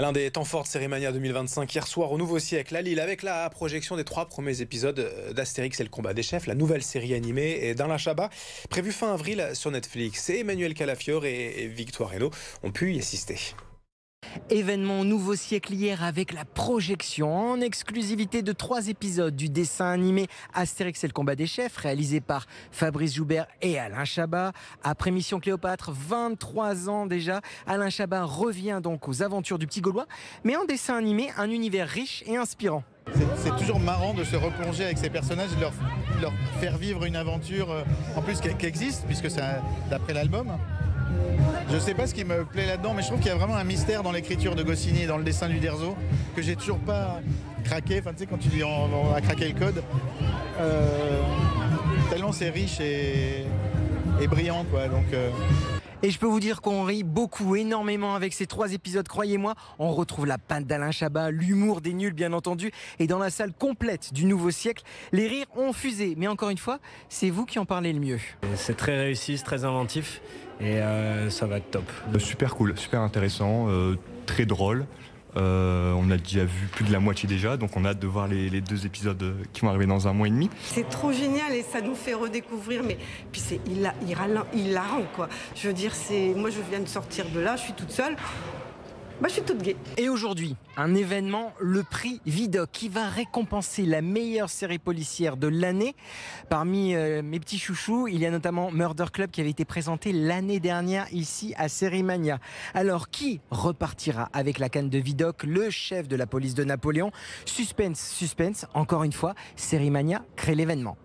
L'un des temps forts de Série Mania 2025 hier soir au Nouveau Siècle à Lille avec la projection des 3 premiers épisodes d'Astérix et le combat des chefs, la nouvelle série animée d'Alain Chabat, prévue fin avril sur Netflix. Et Emmanuel Calafiore et Victoire Hainaut ont pu y assister. Événement au Nouveau Siècle hier avec la projection en exclusivité de 3 épisodes du dessin animé Astérix et le combat des chefs, réalisé par Fabrice Joubert et Alain Chabat. Après Mission Cléopâtre, 23 ans déjà, Alain Chabat revient donc aux aventures du petit Gaulois, mais en dessin animé, un univers riche et inspirant. C'est toujours marrant de se replonger avec ces personnages et de leur faire vivre une aventure, en plus qui existe, puisque c'est d'après l'album. Je sais pas ce qui me plaît là-dedans, mais je trouve qu'il y a vraiment un mystère dans l'écriture de Goscinny et dans le dessin d'Uderzo que j'ai toujours pas craqué. Enfin, tu sais, quand tu dis on a craqué le code, tellement c'est riche et brillant, quoi. Donc, Et je peux vous dire qu'on rit beaucoup, énormément avec ces 3 épisodes, croyez-moi. On retrouve la patte d'Alain Chabat, l'humour des nuls bien entendu. Et dans la salle complète du Nouveau Siècle, les rires ont fusé. Mais encore une fois, c'est vous qui en parlez le mieux. C'est très réussi, c'est très inventif et ça va être top. Super cool, super intéressant, très drôle. On a déjà vu plus de la moitié déjà, donc on a hâte de voir les 2 épisodes qui vont arriver dans 1 mois et demi. C'est trop génial et ça nous fait redécouvrir, mais puis c'est hilarant, quoi. Je veux dire, moi je viens de sortir de là, je suis toute seule. Je suis toute gaie. Et aujourd'hui, un événement, le prix Vidocq, qui va récompenser la meilleure série policière de l'année. Parmi mes petits chouchous, il y a notamment Murder Club qui avait été présenté l'année dernière ici à Série Mania. Alors, qui repartira avec la canne de Vidocq, le chef de la police de Napoléon? Suspense, suspense, encore une fois, Série Mania crée l'événement.